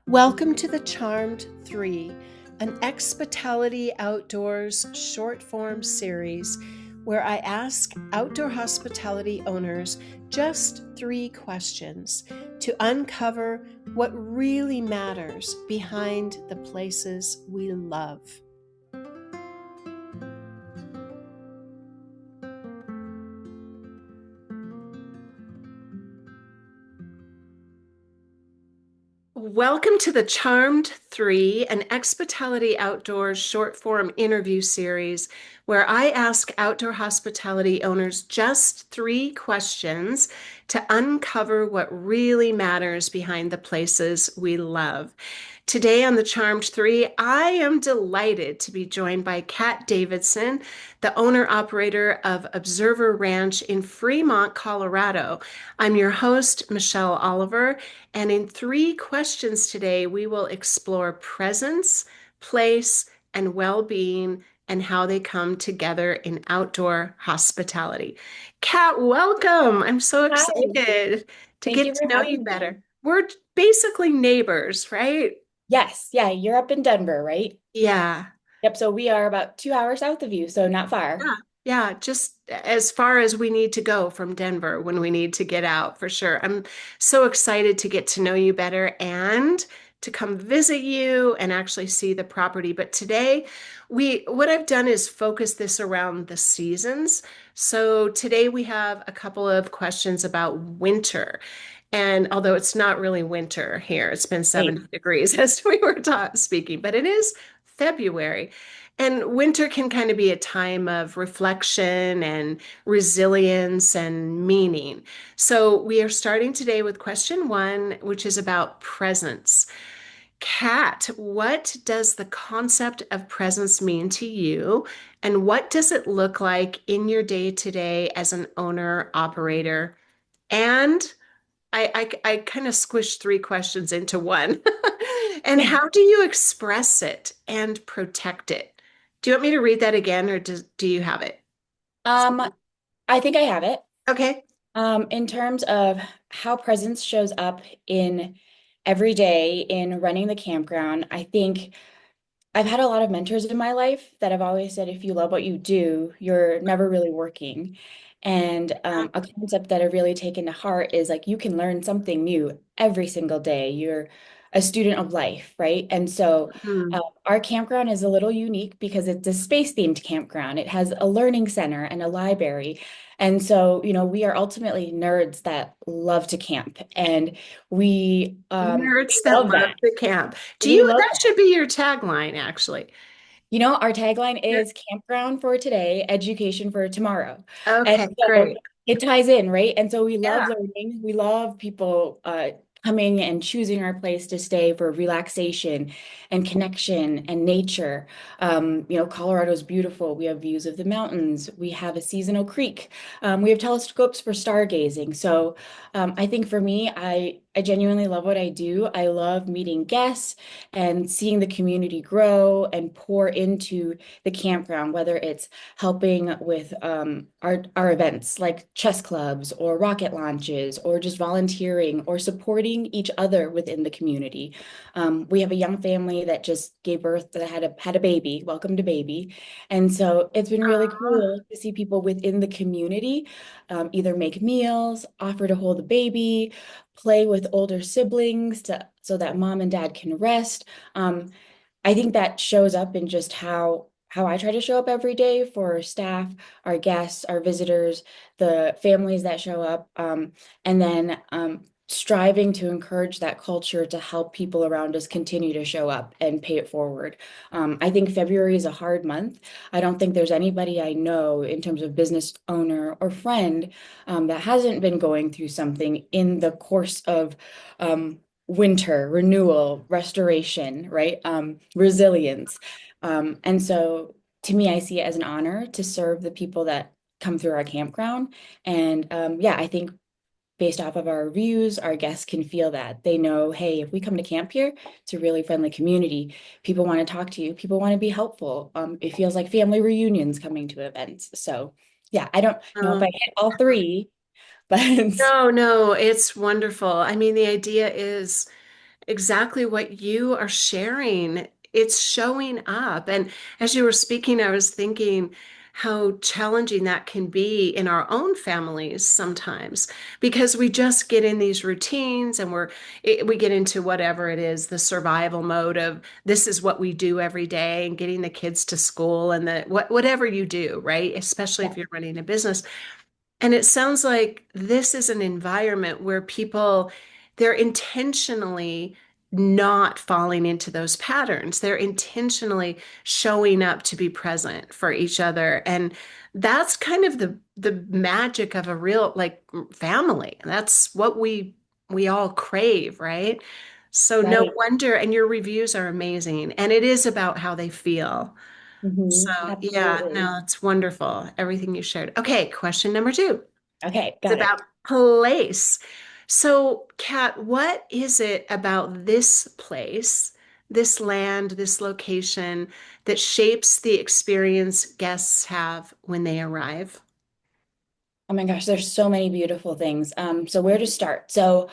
Welcome to the Charmed 3, an Expitality Outdoors short form series where I ask outdoor hospitality owners just 3 questions to uncover what really matters behind the places we love. Welcome to the Charmed 3, an Expitality Outdoors short form interview series where I ask outdoor hospitality owners just 3 questions to uncover what really matters behind the places we love. Today on the Charmed 3, I am delighted to be joined by Kat Davidson, the owner-operator of Observer Ranch in Fremont, Colorado. I'm your host, Michelle Oliver, and in 3 questions today, we will explore presence, place, and well-being and how they come together in outdoor hospitality. Kat, welcome. I'm so Hi, excited to thank get you to for know you having me. better. We're basically neighbors, right? Yes, yeah, you're up in Denver, right? Yeah. Yep, so we are about 2 hours south of you, so not far. Yeah. Yeah, just as far as we need to go from Denver when we need to get out for sure. I'm so excited to get to know you better and to come visit you and actually see the property. But today, what I've done is focus this around the seasons. So today we have a couple of questions about winter. And although it's not really winter here, it's been Right. 70 degrees as we were speaking, but it is February. And winter can kind of be a time of reflection and resilience and meaning. So we are starting today with question 1, which is about presence. Kat, what does the concept of presence mean to you? And what does it look like in your day to day as an owner operator? And I kind of squished 3 questions into one. And how do you express it and protect it? Do you want me to read that again, or do you have it? Um, I think I have it. Okay. In terms of how presence shows up in every day in running the campground, I think I've had a lot of mentors in my life that have always said, if you love what you do, you're never really working. And a concept that I've really taken to heart is like you can learn something new every single day. You're a student of life, right? And so Hmm. our campground is a little unique because it's a space-themed campground. It has a learning center and a library. And so, we are ultimately nerds that love to camp. And we Nerds that love love that. the camp. We love That should be your tagline, actually. Our tagline is campground for today, education for tomorrow. And Okay, so great. it ties in, right? And so we love Yeah. learning. We love people coming and choosing our place to stay for relaxation and connection and nature. Colorado is beautiful. We have views of the mountains. We have a seasonal creek. We have telescopes for stargazing. So I think for me, I genuinely love what I do. I love meeting guests and seeing the community grow and pour into the campground, whether it's helping with our events like chess clubs or rocket launches or just volunteering or supporting each other within the community. We have a young family that just gave birth that had a baby. Welcome to baby. And so it's been really Aw. cool to see people within the community either make meals, offer to hold the baby, play with older siblings so that mom and dad can rest. Um, I think that shows up in just how I try to show up every day for staff, our guests, our visitors, the families that show up, and then striving to encourage that culture to help people around us continue to show up and pay it forward. I think February is a hard month. I don't think there's anybody I know in terms of business owner or friend that hasn't been going through something in the course of winter, renewal, restoration, right? Resilience. And so to me, I see it as an honor to serve the people that come through our campground. And yeah, I think based off of our reviews, our guests can feel that. They know, hey, if we come to camp here, it's a really friendly community. People want to talk to you, people want to be helpful. It feels like family reunions coming to events. So yeah, I don't know if I hit all three, but No, no, it's wonderful. I mean, the idea is exactly what you are sharing. It's showing up. And as you were speaking, I was thinking how challenging that can be in our own families sometimes because we just get in these routines and we get into whatever it is, the survival mode of this is what we do every day and getting the kids to school and whatever you do, right? Especially Yeah. if you're running a business. And it sounds like this is an environment where they're intentionally not falling into those patterns. They're intentionally showing up to be present for each other. And that's kind of the magic of a real like family. That's what we all crave, right? So no Right. wonder, and your reviews are amazing. And it is about how they feel. So yeah, Absolutely. no, it's wonderful. Everything you shared. Okay, question number two. Okay, It's got it. about place. So, Kat, what is it about this place, this land, this location that shapes the experience guests have when they arrive? Oh my gosh, there's so many beautiful things. So where to start? So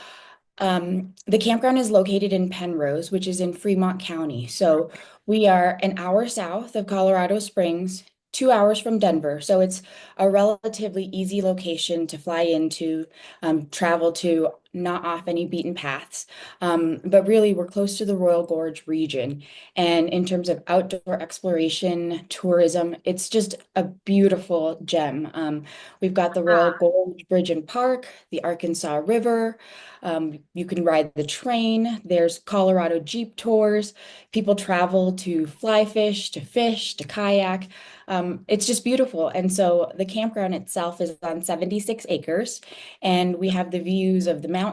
the campground is located in Penrose, which is in Fremont County. So we are an hour south of Colorado Springs, 2 hours from Denver. So it's a relatively easy location to fly into, travel to, not off any beaten paths. But really, we're close to the Royal Gorge region. And in terms of outdoor exploration, tourism, it's just a beautiful gem. We've got the Royal Gorge Bridge and Park, the Arkansas River. You can ride the train. There's Colorado Jeep tours. People travel to fly fish, to kayak. It's just beautiful. And so the campground itself is on 76 acres, and we have the views of the mountains.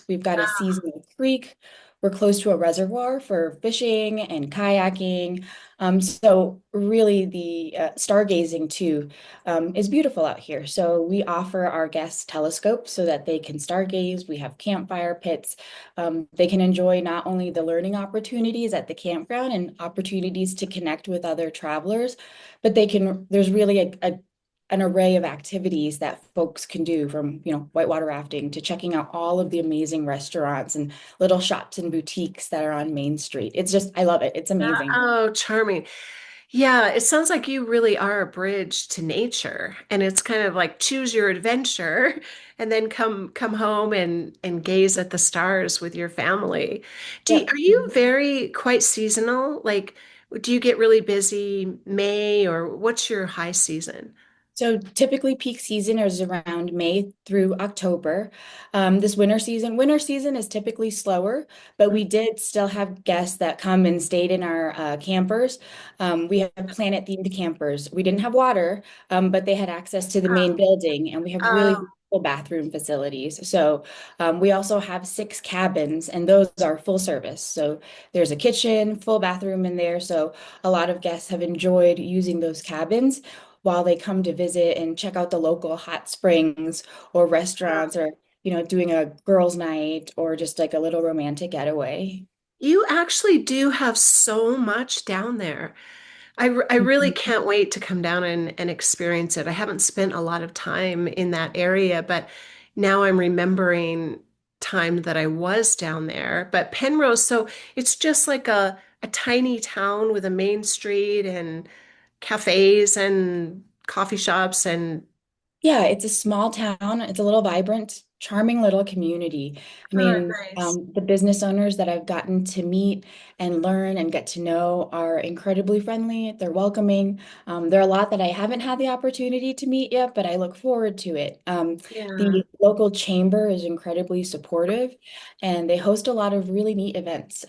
We've got a seasonal creek. We're close to a reservoir for fishing and kayaking. So really the stargazing too is beautiful out here. So we offer our guests telescopes so that they can stargaze. We have campfire pits. They can enjoy not only the learning opportunities at the campground and opportunities to connect with other travelers, but there's really an array of activities that folks can do from, whitewater rafting to checking out all of the amazing restaurants and little shops and boutiques that are on Main Street. It's just, I love it. It's amazing. Oh, charming. Yeah, it sounds like you really are a bridge to nature, and it's kind of like choose your adventure and then come home and gaze at the stars with your family. Yep. Are you very quite seasonal? Like, do you get really busy May or what's your high season? So typically peak season is around May through October. This winter season is typically slower, but we did still have guests that come and stayed in our campers. We have planet themed campers. We didn't have water, but they had access to the main building, and we have really Oh, beautiful bathroom facilities. So we also have 6 cabins, and those are full service. So there's a kitchen, full bathroom in there. So a lot of guests have enjoyed using those cabins while they come to visit and check out the local hot springs or restaurants or, doing a girls' night or just like a little romantic getaway. you actually do have so much down there. I really Mhm. can't wait to come down and experience it. I haven't spent a lot of time in that area, but now I'm remembering time that I was down there. But Penrose, so it's just like a tiny town with a main street and cafes and coffee shops and Yeah, it's a small town. It's a little vibrant, charming little community. I oh, mean, nice. the business owners that I've gotten to meet and learn and get to know are incredibly friendly. They're welcoming. There are a lot that I haven't had the opportunity to meet yet, but I look forward to it. Yeah. The local chamber is incredibly supportive, and they host a lot of really neat events.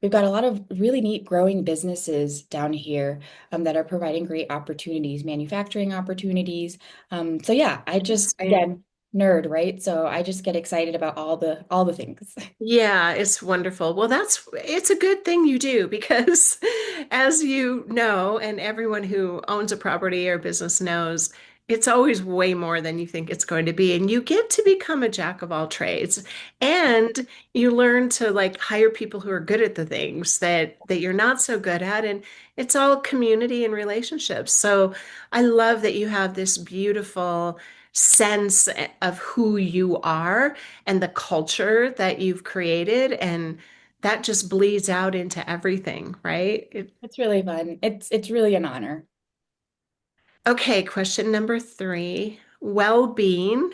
We've got a lot of really neat growing businesses down here that are providing great opportunities, manufacturing opportunities. So yeah, I just Interesting. again nerd, right? So I just get excited about all the things. Yeah, it's wonderful. Well, it's a good thing you do because as you know, and everyone who owns a property or business knows, it's always way more than you think it's going to be. And you get to become a jack of all trades. And you learn to like hire people who are good at the things that you're not so good at. And it's all community and relationships. So I love that you have this beautiful sense of who you are and the culture that you've created. And that just bleeds out into everything, right? It's really fun. It's really an honor. Okay, question number three, well-being.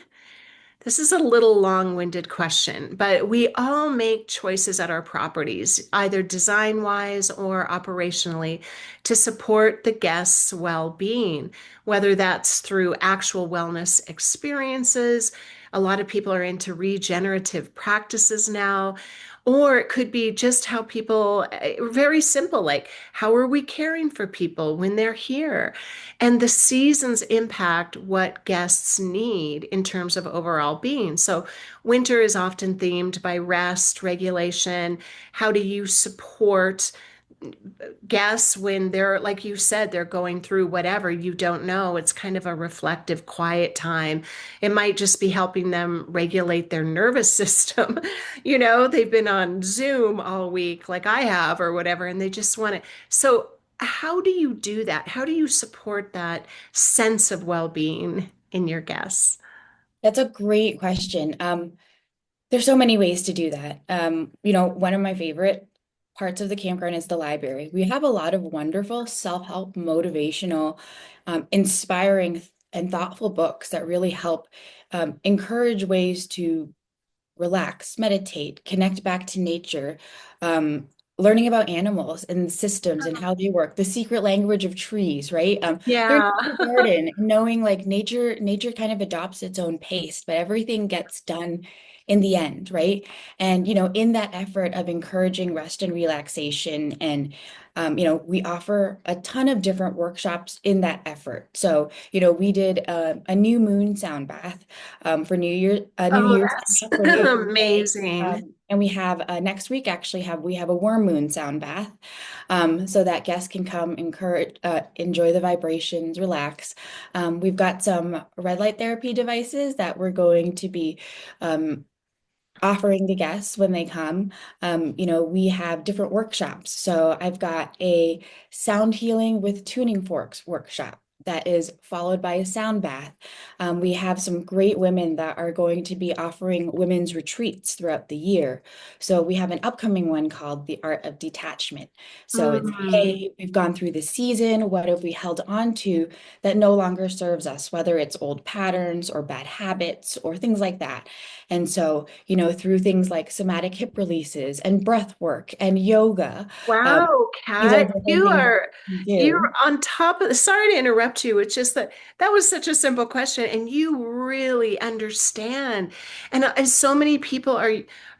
This is a little long-winded question, but we all make choices at our properties, either design-wise or operationally, to support the guests' well-being, whether that's through actual wellness experiences. A lot of people are into regenerative practices now, or it could be just how people, very simple, like how are we caring for people when they're here? And the seasons impact what guests need in terms of overall being. So, winter is often themed by rest, regulation. How do you support guests when they're, like you said, they're going through whatever you don't know? It's kind of a reflective, quiet time. It might just be helping them regulate their nervous system. They've been on Zoom all week, like I have, or whatever, and they just want to. So, how do you do that? How do you support that sense of well-being in your guests? That's a great question. There's so many ways to do that. One of my favorite parts of the campground is the library. We have a lot of wonderful self-help, motivational, inspiring, and thoughtful books that really help encourage ways to relax, meditate, connect back to nature, um, learning about animals and systems and how they work, the secret language of trees, right? Learning Yeah. about the garden, knowing like nature kind of adopts its own pace, but everything gets done in the end, right? And in that effort of encouraging rest and relaxation, and we offer a ton of different workshops in that effort. So, we did a new moon sound bath for New Oh, Year's that's for New Year's Day. amazing. And we have next week actually have a warm moon sound bath, so that guests can come enjoy the vibrations, relax. We've got some red light therapy devices that we're going to be um, offering to guests when they come. We have different workshops. So I've got a sound healing with tuning forks workshop that is followed by a sound bath. We have some great women that are going to be offering women's retreats throughout the year. So we have an upcoming one called The Art of Detachment. So it's, Mm. hey, we've gone through the season. What have we held on to that no longer serves us, whether it's old patterns or bad habits or things like that. And so, through things like somatic hip releases and breath work and yoga, um, Wow, these are Kat, different you things that are we you're do. on top of the, sorry to interrupt you. It's just that that was such a simple question and you really understand. And so many people are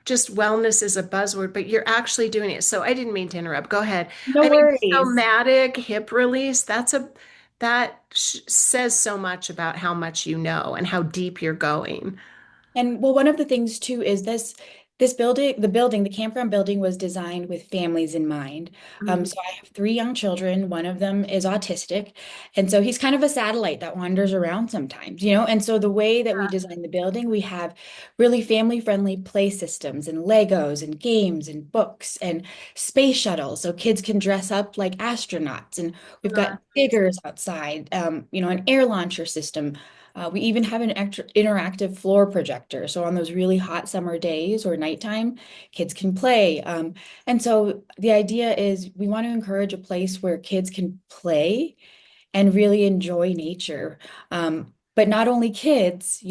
just wellness is a buzzword, but you're actually doing it. So I didn't mean to interrupt. Go ahead. No I mean, worries. somatic hip release, that says so much about how much you know and how deep you're going. And well, one of the things too is this building, the campground building was designed with families in mind. Mhm. So I have three young children. One of them is autistic. And so he's kind of a satellite that wanders around sometimes. And so the way that we design the building, we have really family-friendly play systems and Legos and games and books and space shuttles. So kids can dress up like astronauts. And we've got Nice. diggers outside, an air launcher system. We even have an interactive floor projector. So on those really hot summer days or nighttime, kids can play. And so the idea is we want to encourage a place where kids can play and really enjoy nature. But not only kids,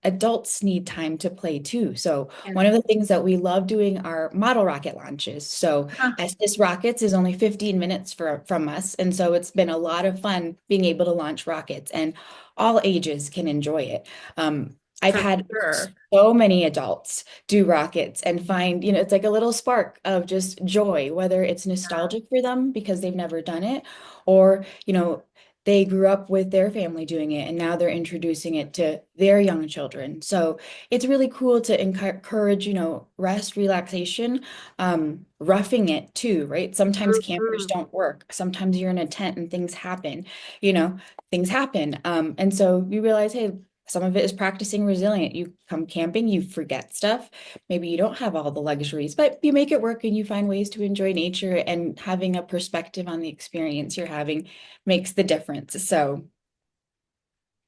adults need time to play too. So Yeah. one of the things that we love doing are model rocket launches. So Huh. Estes Rockets is only 15 minutes from us. And so it's been a lot of fun being able to launch rockets, and all ages can enjoy it. I've For had sure. so many adults do rockets and find, it's like a little spark of just joy, whether it's nostalgic for them because they've never done it, or, they grew up with their family doing it and now they're introducing it to their young children. So it's really cool to encourage, rest, relaxation, roughing it too, right? Sometimes campers Mhm. don't work. Sometimes you're in a tent and you know, things happen. And so we realize, hey, some of it is practicing resilient. You come camping, you forget stuff. Maybe you don't have all the luxuries, but you make it work and you find ways to enjoy nature, and having a perspective on the experience you're having makes the difference. So,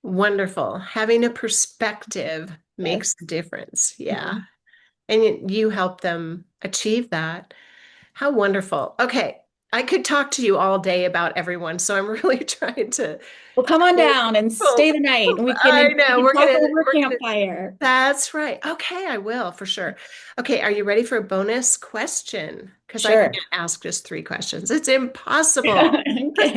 Wonderful. Having a perspective yes. makes a difference. Yeah. Mhm. and you help them achieve that. How wonderful. Okay, I could talk to you all day about everyone, so I'm really trying to Well, come on pull, down and stay pull. the night, and I we know can talk over a campfire. that's right. Okay, I will for sure. Okay, are you ready for a bonus question? Because I Sure. can't ask just three questions. It's impossible. Okay.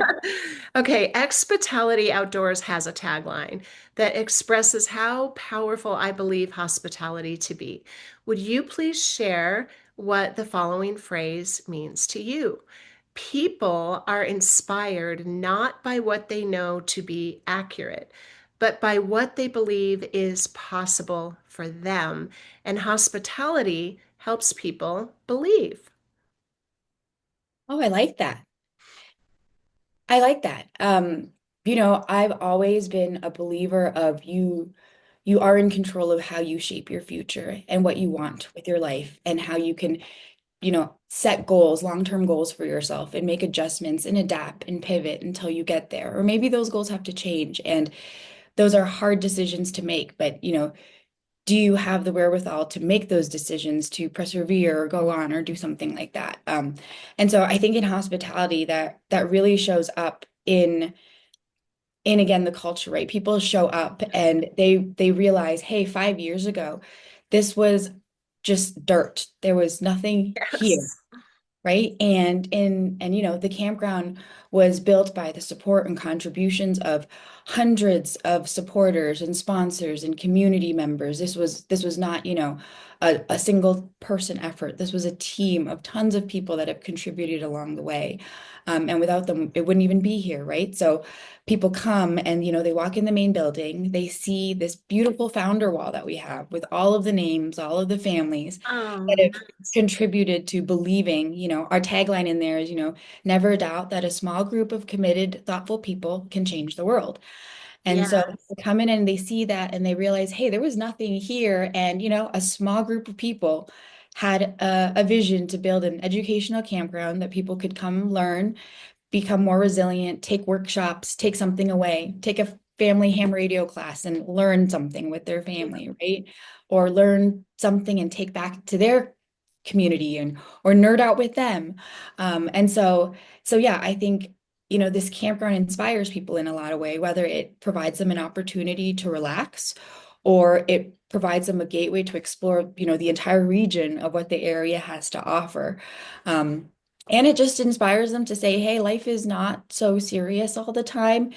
Okay, Expitality Outdoors has a tagline that expresses how powerful I believe hospitality to be. Would you please share what the following phrase means to you? People are inspired not by what they know to be accurate, but by what they believe is possible for them. And hospitality helps people believe. Oh, I like that. I like that. I've always been a believer of you are in control of how you shape your future and what you want with your life and how you can, set goals, long-term goals for yourself and make adjustments and adapt and pivot until you get there. Or maybe those goals have to change. And those are hard decisions to make, but do you have the wherewithal to make those decisions to persevere or go on or do something like that? And so I think in hospitality that really shows up in again the culture, right? People show up and they realize, hey, 5 years ago, this was just dirt. There was nothing here, Yes. right? And the campground was built by the support and contributions of hundreds of supporters and sponsors and community members. This was not, a single person effort. This was a team of tons of people that have contributed along the way. And without them, it wouldn't even be here, right? So people come and, they walk in the main building, they see this beautiful founder wall that we have with all of the names, all of the families that Oh, have contributed to believing, our tagline in there is, never doubt that a small group of committed, thoughtful people can change the world. And so yeah. they come in and they see that and they realize, hey, there was nothing here. And, a small group of people had a vision to build an educational campground that people could come learn, become more resilient, take workshops, take something away, take a family ham radio class and learn something with their family, right? Or learn something and take back to their community and or nerd out with them. And so yeah, I think this campground inspires people in a lot of way, whether it provides them an opportunity to relax or it provides them a gateway to explore, the entire region of what the area has to offer. Um, and it just inspires them to say, hey, life is not so serious all the time.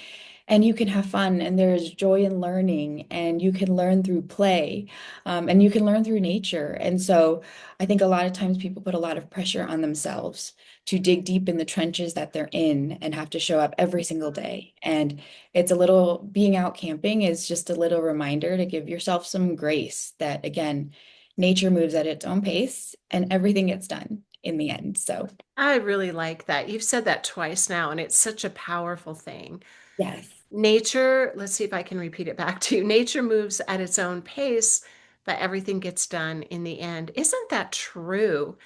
And you can have fun, and there's joy in learning, and you can learn through play, and you can learn through nature. And so I think a lot of times people put a lot of pressure on themselves to dig deep in the trenches that they're in and have to show up every single day. And it's a little, being out camping is just a little reminder to give yourself some grace that, again, nature moves at its own pace and everything gets done in the end. So, I really like that. You've said that twice now, and it's such a powerful thing. yes, Nature, let's see if I can repeat it back to you. Nature moves at its own pace, but everything gets done in the end. Isn't that true?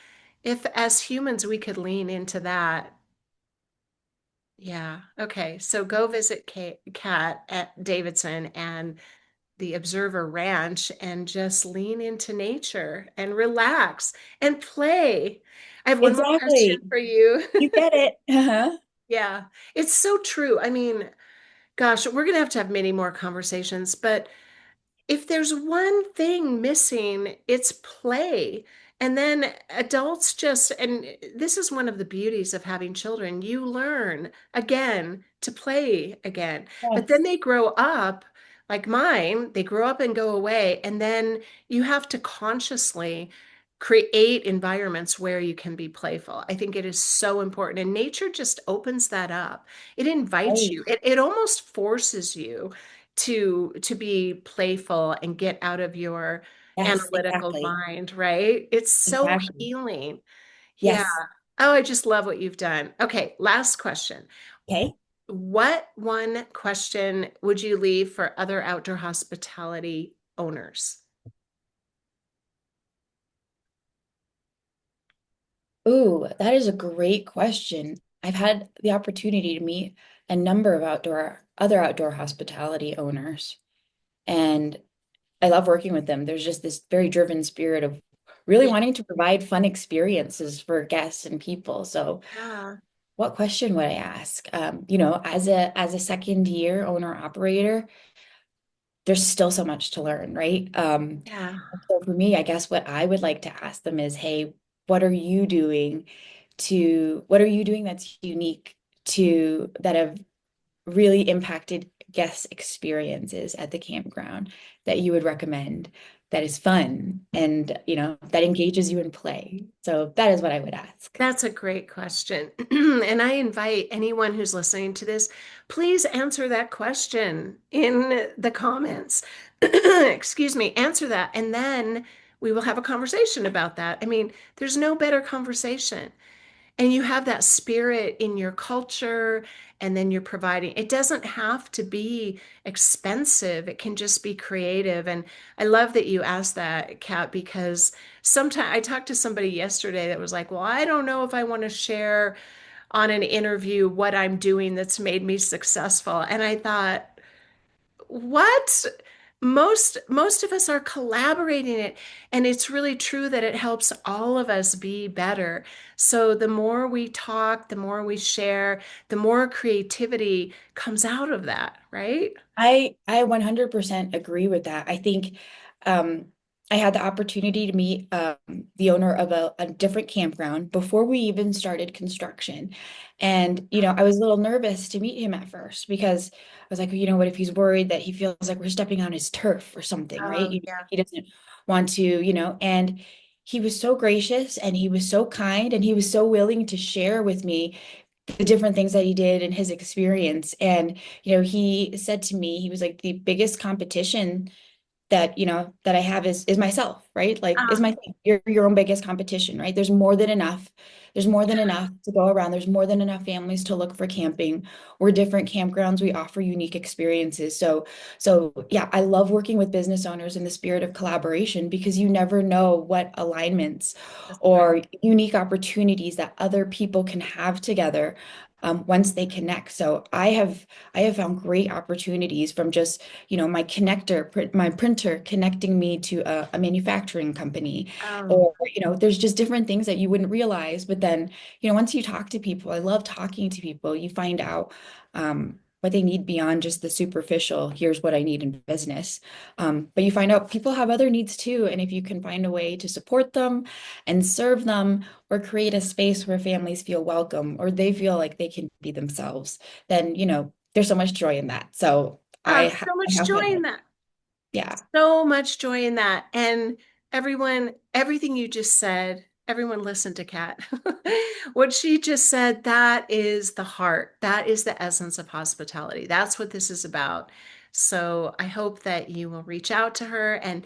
If as humans we could lean into that. Yeah. Okay. So go visit Kat at Davidson and the Observer Ranch and just lean into nature and relax and play. I have one more question exactly. for you. You get it. Uh-huh. Yeah, it's so true. I mean, gosh, we're going to have many more conversations, but if there's one thing missing, it's play. And then adults just, and this is one of the beauties of having children, you learn again to play again. But then Yes. they grow up, like mine, they grow up and go away. And then you have to consciously create environments where you can be playful. I think it is so important. And nature just opens that up. It invites Right. you, it almost forces you to be playful and get out of your Yes, analytical exactly. mind, right? It's so Exactly. healing. Yeah. Yes. Oh, I just love what you've done. Okay, last question. Okay. What one question would you leave for other outdoor hospitality owners? Ooh, that is a great question. I've had the opportunity to meet a number of other outdoor hospitality owners, and I love working with them. There's just this very driven spirit of really Yeah. wanting to provide fun experiences for guests and people. So Yeah. what question would I ask? As a second year owner operator, there's still so much to learn, right? Yeah. So for me, I guess what I would like to ask them is, hey, what are you doing that's unique to that have really impacted guest experiences at the campground that you would recommend that is fun and that engages you in play? So that is what I would ask. That's a great question. And I invite anyone who's listening to this, please answer that question in the comments. Excuse me, answer that. And then we will have a conversation about that. I mean, there's no better conversation. And you have that spirit in your culture, and then you're providing. It doesn't have to be expensive, it can just be creative. And I love that you asked that, Kat, because sometimes I talked to somebody yesterday that was like, well, I don't know if I want to share on an interview what I'm doing that's made me successful. And I thought, what? Most of us are collaborating it, and it's really true that it helps all of us be better. So the more we talk, the more we share, the more creativity comes out of that, right? I 100% agree with that. I think um, I had the opportunity to meet the owner of a different campground before we even started construction. And, I was a little nervous to meet him at first because I was like, what if he's worried that he feels like we're stepping on his turf or something, right? Oh, yeah. He doesn't want to, and he was so gracious and he was so kind and he was so willing to share with me the different things that he did in his experience. And, he said to me, he was like, the biggest competition that I have is myself, right? Like is Ah, my you're your own biggest competition, right? There's more than enough. There's more than enough to go around. There's more than enough families to look for camping. We're different campgrounds. We offer unique experiences. So yeah, I love working with business owners in the spirit of collaboration because you never know what alignments that's right. or unique opportunities that other people can have together once they connect. So I have found great opportunities from just my printer connecting me to a manufacturing company. Oh, Or, there's just different things that you wouldn't realize. But then, once you talk to people, I love talking to people, you find out what they need beyond just the superficial, here's what I need in business. But you find out people have other needs too. And if you can find a way to support them and serve them or create a space where families feel welcome or they feel like they can be themselves, then, there's so much joy in that. So ah, I so much have joy in found, that. yeah, So much joy in that. And everything you just said, everyone listen to Kat. What she just said, that is the heart. That is the essence of hospitality. That's what this is about. So I hope that you will reach out to her, and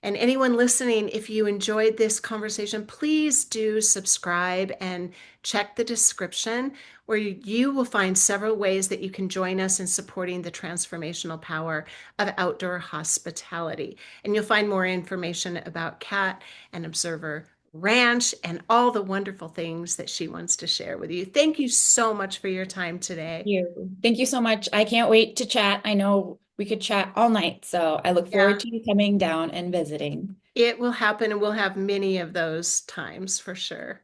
anyone listening, if you enjoyed this conversation, please do subscribe and check the description where you will find several ways that you can join us in supporting the transformational power of outdoor hospitality. And you'll find more information about Kat and Observer Ranch and all the wonderful things that she wants to share with you. Thank you so much for your time today. you. Thank you so much. I can't wait to chat. I know we could chat all night, so I look forward Yeah, to you coming down and visiting. it will happen, and we'll have many of those times for sure.